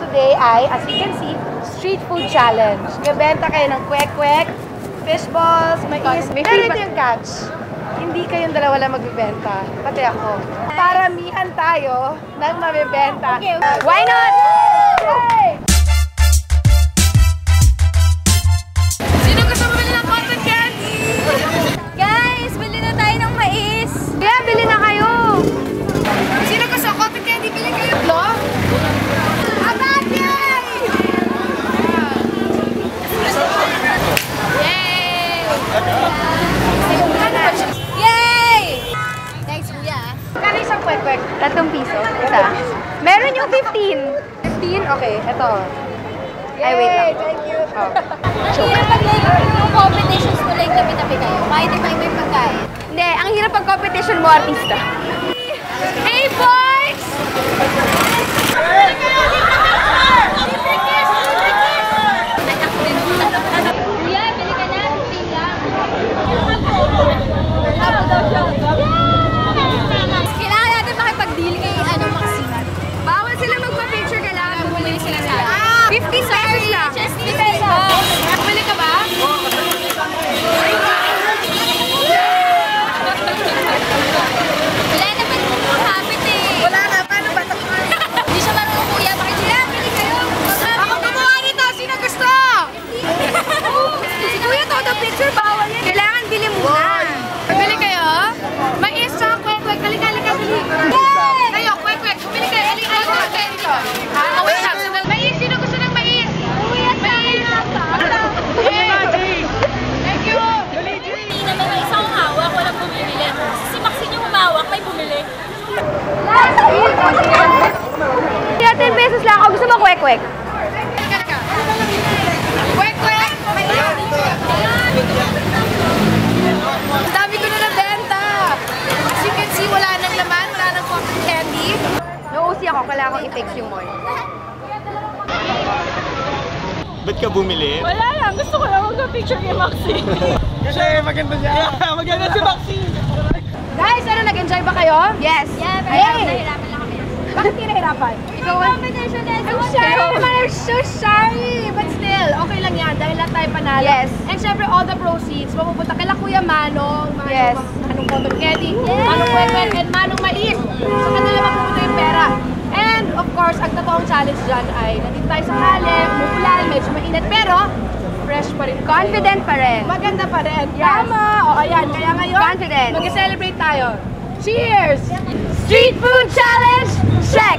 today ay, as you can see, street food challenge. Bebenta kayo ng kwek-kwek, fish balls, mais. Pero ito yung catch. Hindi kayong dalawa lang magbibenta. Pati ako. Paramihan tayo ng mabibenta. Okay. Why not? Yay! Sino gusto mabili ng cotton candy? Guys, bili na tayo ng mais. Kaya bili na kayo. Sino gusto cotton candy? Bili kayo. Lo? Kwek-kwek. 3 piso. Isa. Meron yung 15. 15? Okay, ito. Ay, wait lang. Thank you. Oh. Ang hirap pag yung competitions mo like tabi-tabi kayo. Kahit iba yung pagkain. Hindi, ang hirap pag competition mo, artista. Hey, boys! Kuya, bili ka na. Kailangan natin makipag-deal kay Maxine. Bawal sila magpa-picture, kailangan bumili sila sa 50 pesos lang. Just 50 pesos. Bumili ka ba? Wala naman yung habit eh. Wala na, paano ba ito? Hindi siya marunong kuya. Bakit sila? Bili kayo. Ako gumawa nito! Sino gusto? Si Kuya todo picture, bawal yan. Kailangan bili muna. Bili kayo? Mais sa kwek-kwek. Halika, bili. Kayo, kwek-kwek. Bumili kayo. Halika kayo. Kwek-kwek dito. Wait lang. Mais, sino gusto ng mais? Kuya, mais. Thank you. Hindi naman may isang hawak, walang bumibili. Si Maxine yung humawak, may bumili. 10 pesos lang. O gusto mo kwek-kwek? Kwek-kwek! Ang dami ko na nabenta! As you can see, wala nang laman, wala nang cotton candy. Nauusi ako, kailangan kong i-fix yung mall. Ba't ka bumili? Wala lang, gusto ko lang mag-picture kay Maxine. Kasi maganda siya. Yeah, maganda si Maxine. Guys, ano, nag-enjoy ba kayo? Yes! Yeah, pero Hey! nahirapan lang kami. Bakit kinahirapan? Ikaw ang... Competition na I'm sorry naman, I'm so sorry! But still, okay lang yan dahil lahat tayo panalo. Yes. And syempre, all the proceeds, mapupunta kay Kuya Manong, Manong cotton candy, Manong kwek-kwek, and Manong mais. Sa kanila mapupunta yung pera. And of course, ang totoong challenge dyan ay nandito tayo sa hali, umuulan, medyo mainit, pero fresh pa rin. Confident pa rin. Maganda pa rin. Yes. Tama! O ayan, kaya ngayon, confident. Mag-celebrate tayo. Cheers! Street Food Challenge! Check!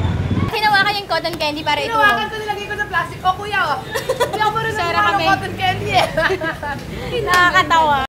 Hinawakan yung cotton candy para ito. Hinawakan ko, nilagay ko sa plastic. O kuya, o. Kuya, ako rin Sara ng kami. cotton candy eh. Nakakatawa.